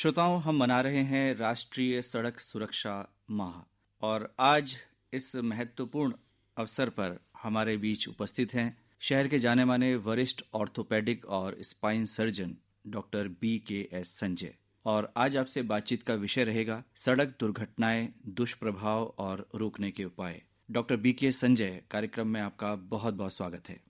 श्रोताओं, हम मना रहे हैं राष्ट्रीय सड़क सुरक्षा माह और आज इस महत्वपूर्ण अवसर पर हमारे बीच उपस्थित हैं शहर के जाने माने वरिष्ठ ऑर्थोपेडिक और spine surgeon doctor BKS Sanjay. और आज आपसे बातचीत का विषय रहेगा सड़क दुर्घटनाएं, दुष्प्रभाव और रोकने के उपाय। डॉक्टर BKS संजय, कार्यक्रम में आपका बहुत बहुत स्वागत है।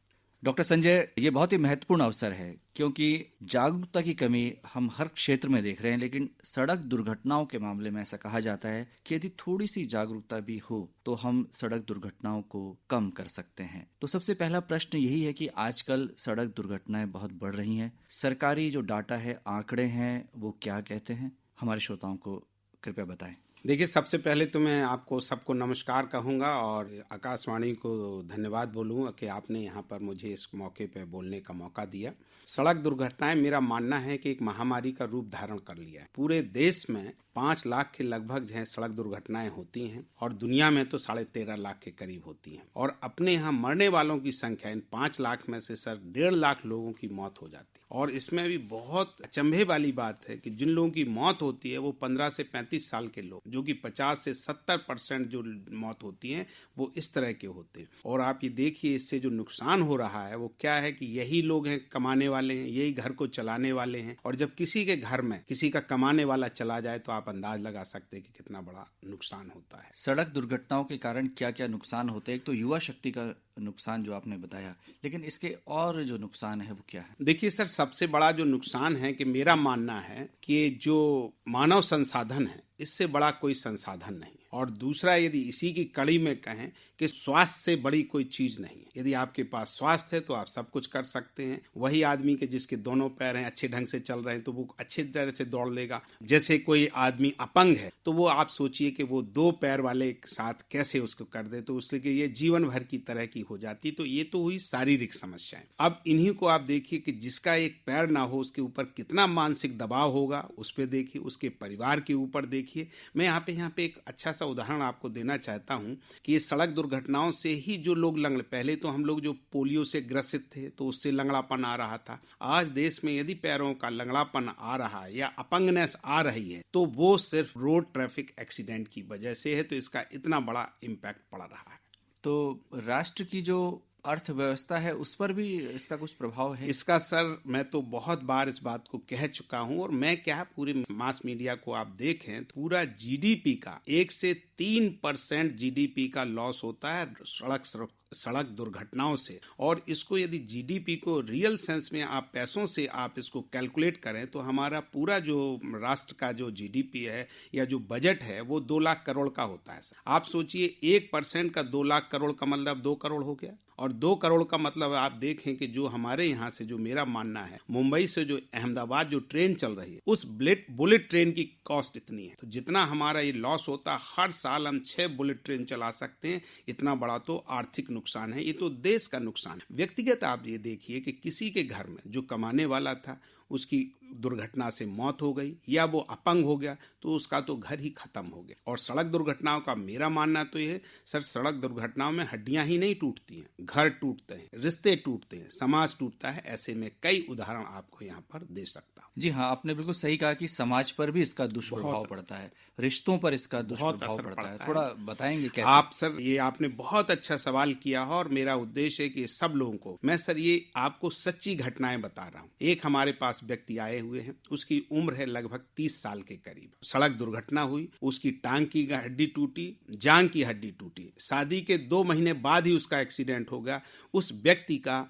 डॉक्टर संजय, ये बहुत ही महत्वपूर्ण अवसर है क्योंकि जागरूकता की कमी हम हर क्षेत्र में देख रहे हैं, लेकिन सड़क दुर्घटनाओं के मामले में ऐसा कहा जाता है कि यदि थोड़ी सी जागरूकता भी हो तो हम सड़क दुर्घटनाओं को कम कर सकते हैं। तो सबसे पहला प्रश्न यही है कि आजकल सड़क दुर्घटनाएं बहुत बढ़ रही हैं। सरकारी जो डाटा है, आंकड़े हैं, वो क्या कहते हैं? हमारे श्रोताओं को कृपया बताएं। देखिए, सबसे पहले तो मैं आपको सबको नमस्कार कहूँगा और आकाशवाणी को धन्यवाद बोलूँगा कि आपने यहाँ पर मुझे इस मौके पर बोलने का मौका दिया। सड़क दुर्घटनाएं, मेरा मानना है कि एक महामारी का रूप धारण कर लिया है। पूरे देश में 5 लाख के लगभग जो है सड़क दुर्घटनाएं होती हैं और दुनिया में तो 13.5 लाख के करीब होती हैं। और अपने यहाँ मरने वालों की संख्या इन 5 लाख में से सर 1.5 लाख लोगों की मौत हो जाती है। और इसमें भी बहुत अचंभे वाली बात है कि जिन लोगों की मौत होती है वो 15 से 35 साल के लोग, जो कि 50 से 70% जो मौत होती है वो इस तरह के होते हैं। और आप ये देखिए, इससे जो नुकसान हो रहा है वो क्या है कि यही लोग हैं कमाने वाले हैं, यही घर को चलाने वाले हैं। और जब किसी के घर में किसी का कमाने वाला चला जाए तो आप अंदाज लगा सकते हैं कि कितना बड़ा नुकसान होता है। सड़क दुर्घटनाओं के कारण क्या क्या नुकसान होते हैं? एक तो युवा शक्ति का नुकसान जो आपने बताया, लेकिन इसके और जो नुकसान है वो क्या है? देखिए सर, सबसे बड़ा जो नुकसान है कि मेरा मानना है कि जो मानव संसाधन है इससे बड़ा कोई संसाधन नहीं। और दूसरा, यदि इसी की कड़ी में कहें कि स्वास्थ्य से बड़ी कोई चीज नहीं है। यदि आपके पास स्वास्थ्य है तो आप सब कुछ कर सकते हैं। वही आदमी के जिसके दोनों पैर हैं, अच्छे ढंग से चल रहे हैं तो वो अच्छी तरह से दौड़ लेगा। जैसे कोई आदमी अपंग है तो वो आप सोचिए कि वो 2 पैर वाले एक साथ कैसे उसको कर दे, तो उसके ये जीवन भर की तरह की हो जाती। तो ये तो हुई शारीरिक समस्याएं। अब इन्हीं को आप देखिए कि जिसका एक पैर ना हो उसके ऊपर कितना मानसिक दबाव होगा, उस पर देखिए, उसके परिवार के ऊपर देखिए। मैं यहाँ पे एक अच्छा उदाहरण आपको देना चाहता हूं कि ये सड़क दुर्घटनाओं से ही जो लोग पहले तो हम लोग जो पोलियो से ग्रसित थे तो उससे लंगड़ापन आ रहा था। आज देश में यदि पैरों का लंगड़ापन आ रहा है या अपंगनेस आ रही है तो वो सिर्फ रोड ट्रैफिक एक्सीडेंट की वजह से है। तो इसका इतना बड़ा इम्पैक्ट पड़ रहा है। तो राष्ट्र की जो अर्थव्यवस्था है उस पर भी इसका कुछ प्रभाव है? इसका सर, मैं तो बहुत बार इस बात को कह चुका हूं। और मैं क्या, पूरे मास मीडिया को आप देखें, पूरा GDP का 1 से 3% GDP का लॉस होता है सड़क दुर्घटनाओं से। और इसको यदि GDP को रियल सेंस में आप पैसों से आप इसको कैलकुलेट करें तो हमारा पूरा जो राष्ट्र का जो GDP है या जो बजट है वो 2 लाख करोड़ का होता है। आप सोचिए, 1% का 2 लाख करोड़ का मतलब 2 करोड़ हो गया। और 2 करोड़ का मतलब आप देखें कि जो हमारे यहाँ से, जो मेरा मानना है, मुंबई से जो अहमदाबाद जो ट्रेन चल रही है उस बुलेट ट्रेन की कॉस्ट इतनी है। तो जितना हमारा ये लॉस होता, हर साल हम 6 बुलेट ट्रेन चला सकते हैं। इतना बड़ा तो आर्थिक नुकसान है, ये तो देश का नुकसान है। व्यक्तिगत आप ये देखिए कि किसी के घर में जो कमाने वाला था उसकी दुर्घटना से मौत हो गई या वो अपंग हो गया तो उसका तो घर ही खत्म हो गया। और सड़क दुर्घटनाओं का मेरा मानना तो ये है सर, सड़क दुर्घटनाओं में हड्डियां ही नहीं टूटती हैं, घर टूटते हैं, रिश्ते टूटते हैं, समाज टूटता है। ऐसे में कई उदाहरण आपको यहाँ पर दे सकता हूँ। जी हाँ, आपने बिल्कुल सही कहा कि समाज पर भी इसका दुष्प्रभाव पड़ता है, रिश्तों पर इसका दुष्प्रभाव पड़ता है। थोड़ा बताएंगे कैसे? आप सर, ये आपने बहुत अच्छा सवाल किया है और मेरा उद्देश्य है कि सब लोगों को मैं सर ये आपको सच्ची घटनाएं बता रहा हूँ। एक हमारे पास व्यक्ति आए हुए हैं, उसकी उम्र है लगभग 30 साल के करीब। सड़क दुर्घटना हुई, उसकी टांग की हड्डी टूटी, जांघ की हड्डी टूटी। शादी के 2 महीने बाद ही उसका एक्सीडेंट हो गया। उस व्यक्ति का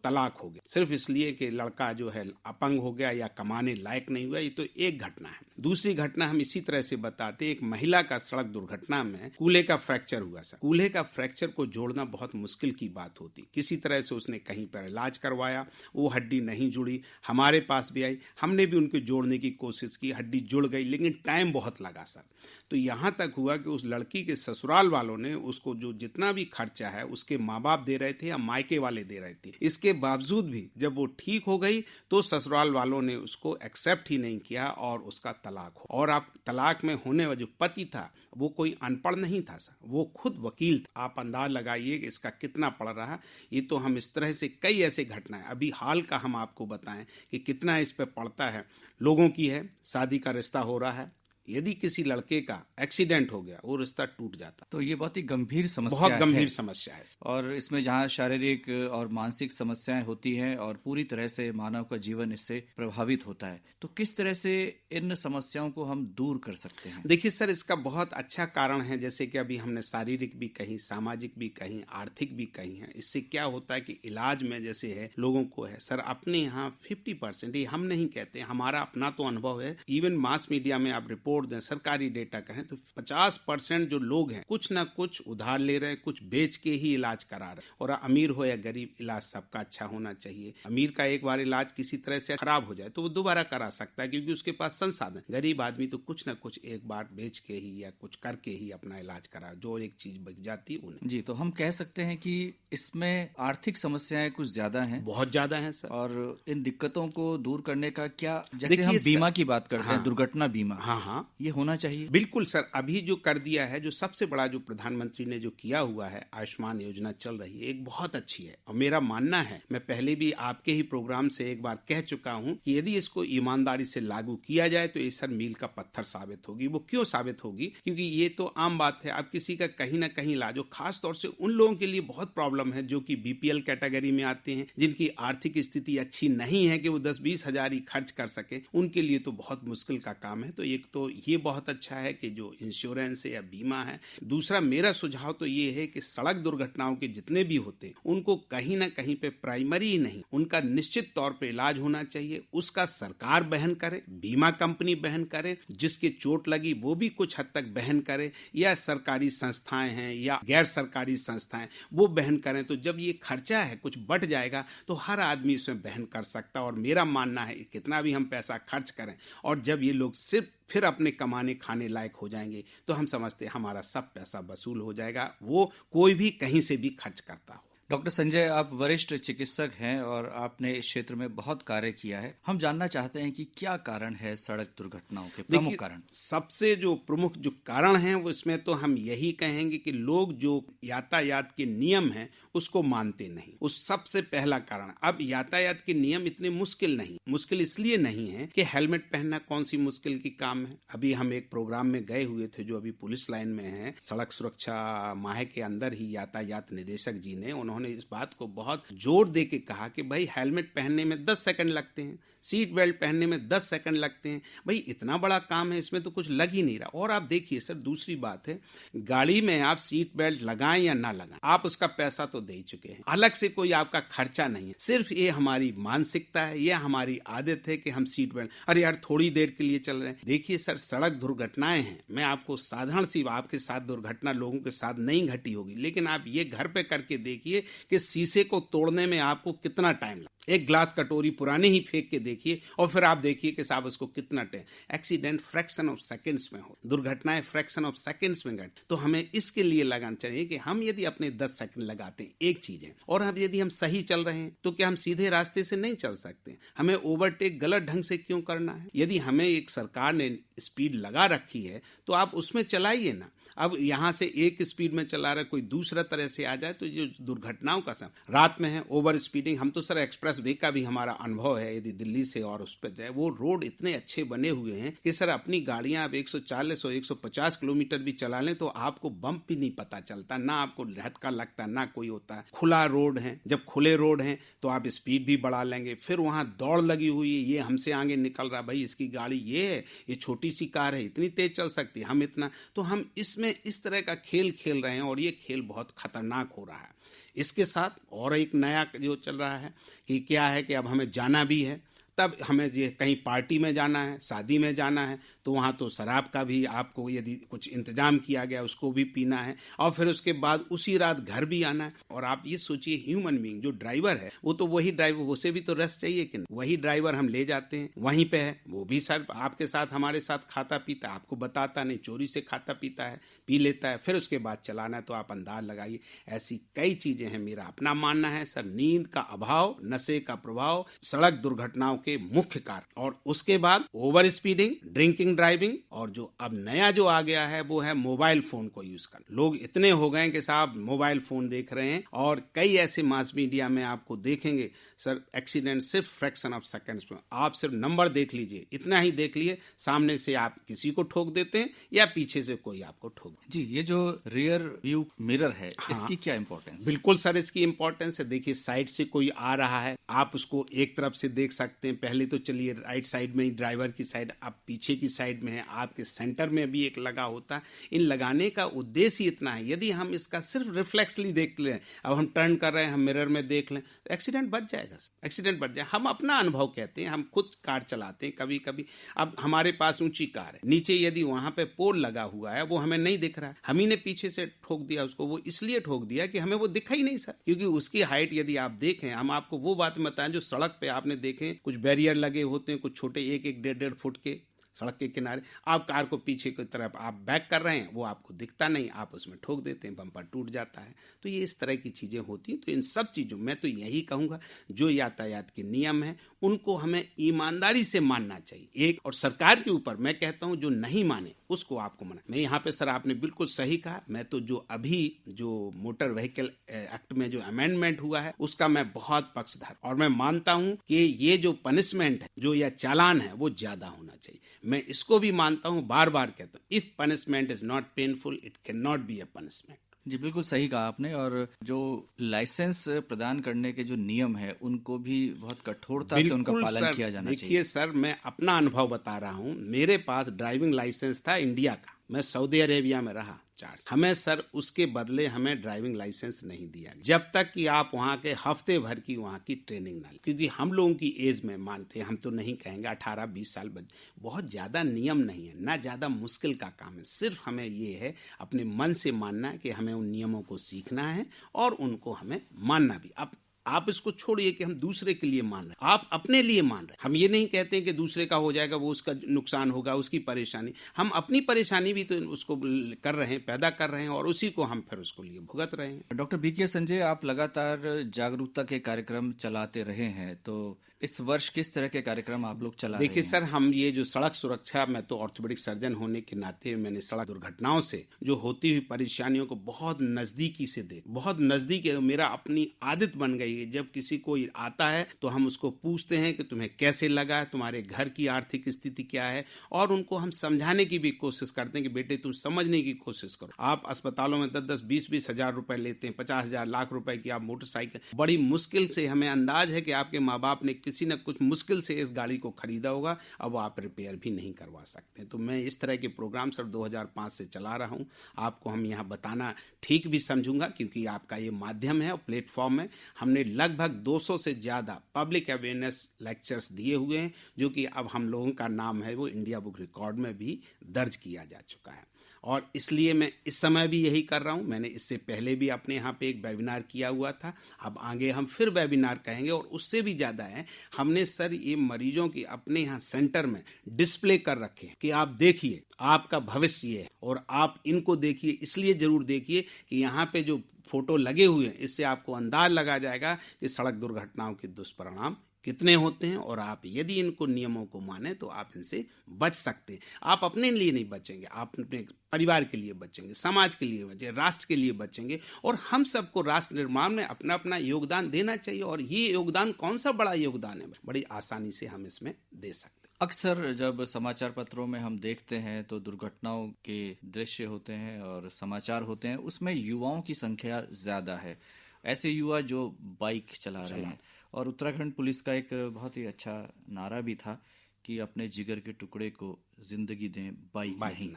तलाक हो गया, सिर्फ इसलिए कि लड़का जो है अपंग हो गया या कमाने लायक नहीं हुआ। ये तो एक घटना है। दूसरी घटना हम इसी तरह से बताते, एक महिला का सड़क दुर्घटना में कूल्हे का फ्रैक्चर हुआ। सर, कूल्हे का फ्रैक्चर को जोड़ना बहुत मुश्किल की बात होती। किसी तरह से उसने कहीं पर इलाज करवाया, वो हड्डी नहीं जुड़ी, हमारे पास भी आई, हमने भी उनको जोड़ने की कोशिश की, हड्डी जुड़ गई, लेकिन टाइम बहुत लगा सर। तो यहाँ तक हुआ कि उस लड़की के ससुराल वालों ने उसको जो जितना भी खर्चा है उसके माँ बाप दे रहे थे या मायके वाले दे रहे थे, थी। इसके बावजूद भी जब वो ठीक हो गई तो ससुराल वालों ने उसको एक्सेप्ट ही नहीं किया और उसका तलाक हो। और आप तलाक में होने वाला जो पति था वो कोई अनपढ़ नहीं था सर, वो खुद वकील था। आप अंदाज लगाइए कि इसका कितना पड़ रहा। ये तो हम इस तरह से कई ऐसे घटनाएं अभी हाल का हम आपको बताएं कि कितना इस पे पड़ता है। लोगों की है, शादी का रिश्ता हो रहा है, यदि किसी लड़के का एक्सीडेंट हो गया वो रिश्ता टूट जाता। तो ये बहुत ही गंभीर समस्या बहुत है। गंभीर समस्या है। और इसमें जहाँ शारीरिक और मानसिक समस्याएं होती हैं और पूरी तरह से मानव का जीवन इससे प्रभावित होता है, तो किस तरह से इन समस्याओं को हम दूर कर सकते हैं? देखिए सर, इसका बहुत अच्छा कारण है, जैसे कि अभी हमने शारीरिक भी कही, सामाजिक भी कही, आर्थिक भी कही है। इससे क्या होता है कि इलाज में जैसे है लोगों को है सर अपने यहाँ 50%, ये हम नहीं कहते, हमारा अपना तो अनुभव है, इवन मास मीडिया में आप रिपोर्ट दें, सरकारी डेटा कहें तो 50% जो लोग हैं कुछ ना कुछ उधार ले रहे हैं, कुछ बेच के ही इलाज करा रहे हैं। और अमीर हो या गरीब, इलाज सबका अच्छा होना चाहिए। अमीर का एक बार इलाज किसी तरह से खराब हो जाए तो वो दोबारा करा सकता है क्योंकि उसके पास संसाधन। गरीब आदमी तो कुछ ना कुछ एक बार बेच के ही या कुछ करके ही अपना इलाज करा, जो एक चीज बच जाती है उन्हें। जी, तो हम कह सकते हैं कि इसमें आर्थिक समस्याएं कुछ ज्यादा हैं, बहुत ज्यादा हैं सर। और इन दिक्कतों को दूर करने का क्या, जैसे हम बीमा की बात करते हैं, दुर्घटना बीमा, हाँ, ये होना चाहिए। बिल्कुल सर, अभी जो कर दिया है, जो सबसे बड़ा जो प्रधानमंत्री ने जो किया हुआ है, आयुष्मान योजना चल रही है, एक बहुत अच्छी है। और मेरा मानना है, मैं पहले भी आपके ही प्रोग्राम से एक बार कह चुका हूं कि यदि इसको ईमानदारी से लागू किया जाए तो ये सर मील का पत्थर साबित होगी। वो क्यों साबित होगी? क्योंकि ये तो आम बात है, आप किसी का कहीं ना कहीं इलाज हो, खास तौर से उन लोगों के लिए बहुत प्रॉब्लम है जो कि बीपीएल कैटेगरी में आते हैं, जिनकी आर्थिक स्थिति अच्छी नहीं है कि वो 10-20 हजार ही खर्च कर सके, उनके लिए तो बहुत मुश्किल का काम है। तो एक तो ये बहुत अच्छा है कि जो इंश्योरेंस है या बीमा है। दूसरा मेरा सुझाव तो ये है कि सड़क दुर्घटनाओं के जितने भी होते हैं उनको कहीं ना कहीं पे प्राइमरी ही नहीं, उनका निश्चित तौर पे इलाज होना चाहिए। उसका सरकार बहन करे, बीमा कंपनी बहन करे, जिसके चोट लगी वो भी कुछ हद तक बहन करे, या सरकारी संस्थाएं हैं या गैर सरकारी संस्थाएं वो बहन करें। तो जब ये खर्चा है कुछ बढ़ जाएगा तो हर आदमी इसमें बहन कर सकता। और मेरा मानना है कितना भी हम पैसा खर्च करें और जब ये लोग सिर्फ फिर अपने कमाने खाने लायक हो जाएंगे तो हम समझते हैं हमारा सब पैसा वसूल हो जाएगा, वो कोई भी कहीं से भी खर्च करता हो। डॉक्टर संजय, आप वरिष्ठ चिकित्सक हैं और आपने इस क्षेत्र में बहुत कार्य किया है। हम जानना चाहते हैं कि क्या कारण है सड़क दुर्घटनाओं के प्रमुख कारण? सबसे जो प्रमुख जो कारण है वो इसमें तो हम यही कहेंगे कि लोग जो यातायात के नियम हैं उसको मानते नहीं, उस सबसे पहला कारण। अब यातायात के नियम इतने मुश्किल नहीं, मुश्किल इसलिए नहीं है कि हेलमेट पहनना कौन सी मुश्किल की काम है। अभी हम एक प्रोग्राम में गए हुए थे जो अभी पुलिस लाइन में है, सड़क सुरक्षा माह के अंदर ही यातायात निदेशक जी ने, उन्होंने इस बात को बहुत जोर दे के कहा कि भाई हेलमेट पहनने में 10 सेकंड लगते हैं, सीट बेल्ट पहनने में 10 सेकंड लगते हैं, भाई इतना बड़ा काम है, इसमें तो कुछ लग ही नहीं रहा। और आप देखिए सर, दूसरी बात है, गाड़ी में आप सीट बेल्ट लगाएं या ना लगाएं, आप उसका पैसा तो दे ही चुके हैं, अलग से कोई आपका खर्चा नहीं है। सिर्फ ये हमारी मानसिकता है, ये हमारी आदत है कि हम सीट बेल्ट, अरे यार थोड़ी देर के लिए चल रहे हैं। देखिए सर, सड़क दुर्घटनाएं हैं, मैं आपको साधारण सी, आपके साथ दुर्घटना लोगों के साथ नहीं घटी होगी, लेकिन आप ये घर पे करके देखिए कि शीशे को तोड़ने में आपको कितना टाइम लगता। एक ग्लास कटोरी पुरानी ही फेंक के देखिए और फिर आप देखिए कि साहब उसको कितना time. Accident fraction of seconds में हो, दुर्घटनाएं फ्रैक्शन ऑफ सेकंड्स में घट। तो हमें इसके लिए लगाना चाहिए कि हम यदि अपने 10 सेकंड लगाते हैं, एक चीज है, और अब यदि हम सही चल रहे हैं तो क्या हम सीधे रास्ते से नहीं चल सकते? हमें ओवरटेक गलत ढंग से क्यों करना है? यदि हमें एक सरकार ने स्पीड लगा रखी है तो आप उसमें चलाइए ना। अब यहां से एक स्पीड में चला रहा है, कोई दूसरा तरह से आ जाए तो जो दुर्घटनाओं का समय रात में है, ओवर स्पीडिंग। हम तो सर एक्सप्रेस वे का भी हमारा अनुभव है, यदि दिल्ली से और उस पर जाए, वो रोड इतने अच्छे बने हुए हैं कि सर अपनी गाड़ियां आप 140 और 150 किलोमीटर भी चला लें तो आपको बम्प भी नहीं पता चलता, ना आपको झटका लगता, ना कोई होता है। खुला रोड है, जब खुले रोड है तो आप स्पीड भी बढ़ा लेंगे। फिर वहां दौड़ लगी हुई है, ये हमसे आगे निकल रहा, भाई इसकी गाड़ी ये है, ये छोटी सी कार है, इतनी तेज चल सकती है, हम इतना। तो हम इसमें इस तरह का खेल खेल रहे हैं और ये खेल बहुत खतरनाक हो रहा है। इसके साथ और एक नया जो चल रहा है कि क्या है कि अब हमें जाना भी है तब हमें ये कहीं पार्टी में जाना है, शादी में जाना है, तो वहाँ तो शराब का भी आपको यदि कुछ इंतजाम किया गया उसको भी पीना है, और फिर उसके बाद उसी रात घर भी आना है। और आप ये सोचिए, ह्यूमन बीइंग जो ड्राइवर है वो तो वही ड्राइवर, उसे भी तो रेस्ट चाहिए कि नहीं। वही ड्राइवर हम ले जाते हैं, वहीं पे है, वो भी सर आपके साथ हमारे साथ खाता पीता, आपको बताता नहीं, चोरी से खाता पीता है, पी लेता है, फिर उसके बाद चलाना है। तो आप अंदाज लगाइए, ऐसी कई चीजें हैं। मेरा अपना मानना है सर, नींद का अभाव, नशे का प्रभाव सड़क दुर्घटनाओं के मुख्य कारण, और उसके बाद ओवर स्पीडिंग, ड्रिंकिंग ड्राइविंग, और जो अब नया जो आ गया है वो है मोबाइल फोन को यूज करना। लोग इतने हो गए कि साहब मोबाइल फोन देख रहे हैं, और कई ऐसे मास मीडिया में आपको देखेंगे सर एक्सीडेंट सिर्फ फ्रैक्शन ऑफ सेकंड्स में। आप सिर्फ नंबर देख लीजिए, इतना ही देख लिए, सामने से आप किसी को ठोक देते हैं या पीछे से कोई आपको ठोक। जी, ये जो रियर व्यू मिरर है, हाँ, इसकी क्या इंपॉर्टेंस? बिल्कुल सर, इसकी इंपॉर्टेंस है। देखिए, साइड से कोई आ रहा है, आप उसको एक तरफ से देख सकते हैं। पहले तो चलिए राइट साइड में ही ड्राइवर की साइड, आप पीछे की साइड में है, आपके सेंटर में भी एक लगा होता है। इन लगाने का उद्देश्य ही इतना है, यदि हम इसका सिर्फ रिफ्लेक्सली देख लें, अब हम टर्न कर रहे हैं, हम मिरर में देख लें, तो एक्सीडेंट बच जाएगा, एक्सीडेंट बच जाए। हम अपना अनुभव कहते हैं, हम खुद कार चलाते हैं कभी कभी। अब हमारे पास ऊंची कार है, नीचे यदि वहां पे पोल लगा हुआ है, वो हमें नहीं दिख रहा है, हम ही ने पीछे से ठोक दिया उसको। वो इसलिए ठोक दिया कि हमें वो दिखा ही नहीं सर, क्योंकि उसकी हाइट यदि आप देखें, हम आपको वो बात बताएं जो सड़क पे आपने देखे, कुछ बैरियर लगे होते हैं, कुछ छोटे 1-1, 1.5 फुट के सड़क के किनारे, आप कार को पीछे की तरफ आप बैक कर रहे हैं, वो आपको दिखता नहीं, आप उसमें ठोक देते हैं, बम्पर टूट जाता है। तो ये इस तरह की चीजें होती हैं। तो इन सब चीजों मैं तो यही कहूंगा, जो यातायात के नियम हैं उनको हमें ईमानदारी से मानना चाहिए। एक और सरकार के ऊपर मैं कहता हूं, जो नहीं माने उसको आपको मना। मैं यहाँ पे सर, आपने बिल्कुल सही कहा, मैं तो जो अभी जो मोटर व्हीकल एक्ट में जो अमेंडमेंट हुआ है उसका मैं बहुत पक्षधर, और मैं मानता हूं कि ये जो पनिशमेंट है, जो यह चालान है, वो ज्यादा होना चाहिए। मैं इसको भी मानता हूं, बार बार कहता हूं, if punishment is not painful it can not be a punishment. जी, बिल्कुल सही कहा आपने। और जो लाइसेंस प्रदान करने के जो नियम है उनको भी बहुत कठोरता से उनका पालन किया जाना चाहिए। देखिए सर, मैं अपना अनुभव बता रहा हूं। मेरे पास ड्राइविंग लाइसेंस था इंडिया का, मैं सऊदी अरेबिया में रहा 4 साल। हमें सर उसके बदले हमें ड्राइविंग लाइसेंस नहीं दिया गया, जब तक कि आप वहाँ के हफ्ते भर की वहाँ की ट्रेनिंग ना लें। क्योंकि हम लोगों की एज में, मानते हैं, हम तो नहीं कहेंगे 18-20 साल, बहुत ज्यादा नियम नहीं है, ना ज्यादा मुश्किल का काम है। सिर्फ हमें ये है अपने मन से मानना है कि हमें उन नियमों को सीखना है और उनको हमें मानना भी। अब आप इसको छोड़िए कि हम दूसरे के लिए मान रहे हैं, आप अपने लिए मान रहे हैं। हम ये नहीं कहते हैं कि दूसरे का हो जाएगा, वो उसका नुकसान होगा, उसकी परेशानी। हम अपनी परेशानी भी तो उसको कर रहे हैं, पैदा कर रहे हैं, और उसी को हम फिर उसको लिए भुगत रहे हैं। डॉक्टर BK संजय, आप लगातार जागरूकता के कार्यक्रम चलाते रहे हैं, तो इस वर्ष किस तरह के कार्यक्रम आप लोग चला रहे हैं? देखिए सर, हम ये जो सड़क सुरक्षा, मैं तो ऑर्थोपेडिक सर्जन होने के नाते मैंने सड़क दुर्घटनाओं से जो होती हुई परेशानियों को बहुत नजदीकी से बहुत नजदीक, मेरा अपनी आदत बन गई है। जब किसी को आता है तो हम उसको पूछते हैं कि तुम्हें कैसे लगा, तुम्हारे घर की आर्थिक स्थिति क्या है, और उनको हम समझाने की भी कोशिश करते हैं कि बेटे तुम समझने की कोशिश करो। आप अस्पतालों में 10-10, 20-20 हजार रुपए लेते हैं, 50,000, लाख रुपए की आप मोटरसाइकिल, बड़ी मुश्किल से, हमें अंदाज है कि आपके माँ बाप ने किसी न कुछ मुश्किल से इस गाड़ी को खरीदा होगा, अब आप रिपेयर भी नहीं करवा सकते। तो मैं इस तरह के प्रोग्राम सर 2005 से चला रहा हूं। आपको हम यहाँ बताना ठीक भी समझूंगा, क्योंकि आपका ये माध्यम है और प्लेटफॉर्म है। हमने लगभग 200 से ज्यादा पब्लिक अवेयरनेस लेक्चर्स दिए हुए हैं, जो कि अब हम लोगों का नाम है वो इंडिया बुक रिकॉर्ड में भी दर्ज किया जा चुका है। और इसलिए मैं इस समय भी यही कर रहा हूं। मैंने इससे पहले भी अपने यहाँ पे एक वेबिनार किया हुआ था, अब आगे हम फिर वेबिनार कहेंगे, और उससे भी ज्यादा है, हमने सर ये मरीजों की अपने यहाँ सेंटर में डिस्प्ले कर रखे हैं कि आप देखिए, आपका भविष्य ये है और आप इनको देखिए। इसलिए जरूर देखिए कि यहाँ पे जो फोटो लगे हुए हैं, इससे आपको अंदाज लगा जाएगा कि सड़क दुर्घटनाओं के दुष्परिणाम कितने होते हैं, और आप यदि इनको नियमों को माने तो आप इनसे बच सकते हैं। आप अपने लिए नहीं बचेंगे, आप अपने परिवार के लिए बचेंगे, समाज के लिए बचेंगे, राष्ट्र के लिए बचेंगे, और हम सबको राष्ट्र निर्माण में अपना अपना योगदान देना चाहिए। और ये योगदान कौन सा बड़ा योगदान है, बड़ी आसानी से हम इसमें दे सकते हैं। अक्सर जब समाचार पत्रों में हम देखते हैं तो दुर्घटनाओं के दृश्य होते हैं और समाचार होते हैं, उसमें युवाओं की संख्या ज्यादा है, ऐसे युवा जो बाइक चला रहे हैं। और उत्तराखंड पुलिस का एक बहुत ही अच्छा नारा भी था कि अपने जिगर के टुकड़े को जिंदगी दें, बाइक नहीं।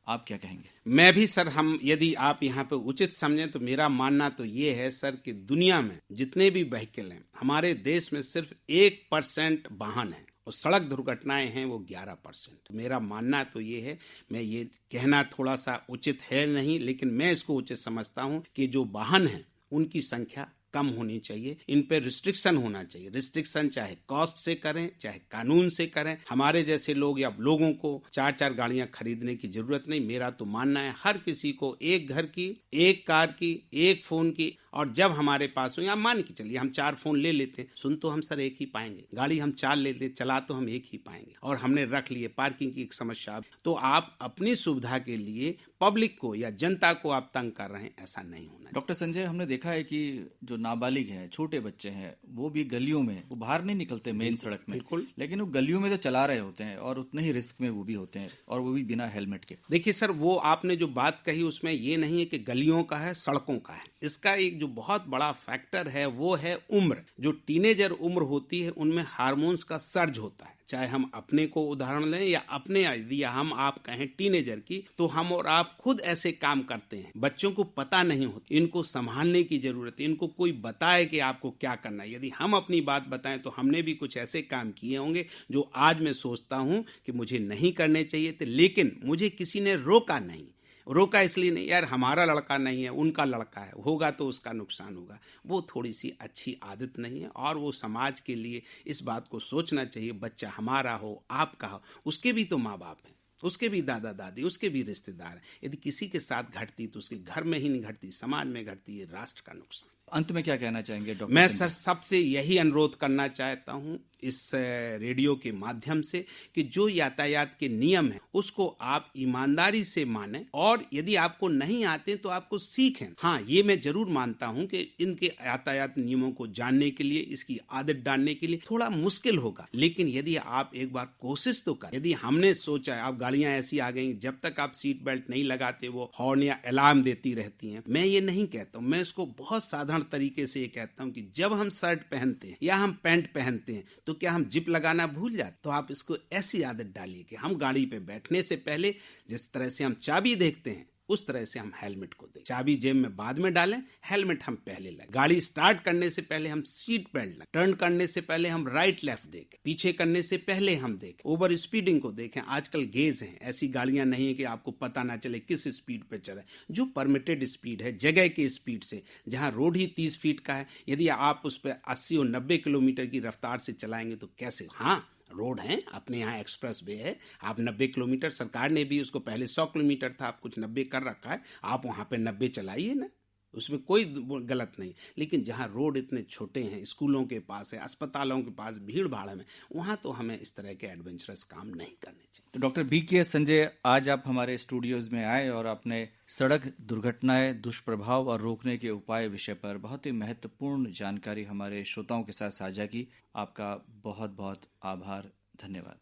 आप क्या कहेंगे? मैं भी सर, हम यदि आप यहाँ पे उचित समझें तो मेरा मानना तो ये है सर कि दुनिया में जितने भी व्हीकल हैं, हमारे देश में सिर्फ 1% वाहन है, और सड़क दुर्घटनाएं हैं वो 11%। मेरा मानना तो ये है, मैं ये कहना थोड़ा सा उचित है नहीं, लेकिन मैं इसको उचित समझता हूँ कि जो वाहन हैं उनकी संख्या कम होनी चाहिए, इन पे रिस्ट्रिक्शन होना चाहिए। रिस्ट्रिक्शन चाहे कॉस्ट से करें चाहे कानून से करें। हमारे जैसे लोग या लोगों को 4-4 गाड़ियां खरीदने की जरूरत नहीं। मेरा तो मानना है हर किसी को एक घर की, एक कार की, एक फोन की, और जब हमारे पास हो, या मान के चलिए हम 4 फोन ले लेते हैं, सुन तो हम सर एक ही पाएंगे, गाड़ी हम 4 लेते चला तो हम एक ही पाएंगे, और हमने रख लिए, पार्किंग की एक समस्या। तो आप अपनी सुविधा के लिए पब्लिक को या जनता को आप तंग कर रहे हैं, ऐसा नहीं होना। डॉक्टर संजय, हमने देखा है कि जो नाबालिग हैं, छोटे बच्चे हैं, वो भी गलियों में, वो बाहर नहीं निकलते मेन सड़क में, बिल्कुल, लेकिन वो गलियों में तो चला रहे होते हैं और उतने ही रिस्क में वो भी होते हैं, और वो भी बिना हेलमेट के। देखिए सर, वो आपने जो बात कही उसमें ये नहीं है कि गलियों का है, सड़कों का है। इसका एक जो बहुत बड़ा फैक्टर है वो है उम्र। जो टीनेजर उम्र होती है उनमें हार्मोन्स का सर्ज होता है। चाहे हम अपने को उदाहरण लें या अपने, यदि हम आप कहें टीनेजर की, तो हम और आप खुद ऐसे काम करते हैं, बच्चों को पता नहीं होता, इनको संभालने की जरूरत है, इनको कोई बताए कि आपको क्या करना है। यदि हम अपनी बात बताएं तो हमने भी कुछ ऐसे काम किए होंगे जो आज मैं सोचता हूं कि मुझे नहीं करने चाहिए थे, लेकिन मुझे किसी ने रोका नहीं। रोका इसलिए नहीं, यार हमारा लड़का नहीं है, उनका लड़का है, होगा तो उसका नुकसान होगा। वो थोड़ी सी अच्छी आदत नहीं है, और वो समाज के लिए इस बात को सोचना चाहिए, बच्चा हमारा हो, आपका हो, उसके भी तो माँ बाप हैं, उसके भी दादा दादी, उसके भी रिश्तेदार हैं। यदि किसी के साथ घटती तो उसके घर में ही नहीं घटती, समाज में घटती है, राष्ट्र का नुकसान। अंत में क्या कहना चाहेंगे डॉक्टर? मैं सर सबसे यही अनुरोध करना चाहता हूं इस रेडियो के माध्यम से कि जो यातायात के नियम हैं उसको आप ईमानदारी से मानें, और यदि आपको नहीं आते तो आपको सीखें। हाँ, ये मैं जरूर मानता हूं कि इनके यातायात नियमों को जानने के लिए, इसकी आदत डालने के लिए थोड़ा मुश्किल होगा, लेकिन यदि आप एक बार कोशिश तो करें। यदि हमने सोचा, आप गाड़ियां ऐसी आ गई, जब तक आप सीट बेल्ट नहीं लगाते वो हॉर्न या अलार्म देती रहती हैं। मैं ये नहीं कहता हूं, मैं इसको बहुत साधारण तरीके से ये कहता हूं कि जब हम शर्ट पहनते हैं या हम पैंट पहनते हैं तो क्या हम जिप लगाना भूल जाते? तो आप इसको ऐसी आदत डालिए कि हम गाड़ी पे बैठने से पहले जिस तरह से हम चाबी देखते हैं उस तरह से हम हेलमेट को दें। चाबी जेब में बाद में डालें, हेलमेट हम पहले लगाएं। गाड़ी स्टार्ट करने से पहले हम सीट बेल्ट लगाएं। टर्न करने से पहले हम राइट लेफ्ट देखें। पीछे करने से पहले हम देखें। ओवर स्पीडिंग को देखें। आजकल गेज हैं, ऐसी गाड़ियां नहीं है कि आपको पता ना चले किस स्पीड पे चले। जो परमिटेड स्पीड है, जगह की स्पीड से, जहां रोड ही 30 फीट का है, यदि आप उस पर 80 और 90 किलोमीटर की रफ्तार से चलाएंगे तो कैसे? हाँ, रोड है, अपने यहाँ एक्सप्रेस वे है, आप 90 किलोमीटर, सरकार ने भी उसको पहले 100 किलोमीटर था, आप कुछ 90 कर रखा है, आप वहाँ पे 90 चलाइए ना, उसमें कोई गलत नहीं। लेकिन जहाँ रोड इतने छोटे हैं, स्कूलों के पास है, अस्पतालों के पास, भीड़ भाड़ में, वहाँ तो हमें इस तरह के एडवेंचरस काम नहीं करने चाहिए। तो डॉक्टर BK संजय, आज आप हमारे स्टूडियोज में आए और आपने सड़क दुर्घटनाएं, दुष्प्रभाव और रोकने के उपाय विषय पर बहुत ही महत्वपूर्ण जानकारी हमारे श्रोताओं के साथ साझा की। आपका बहुत बहुत आभार, धन्यवाद।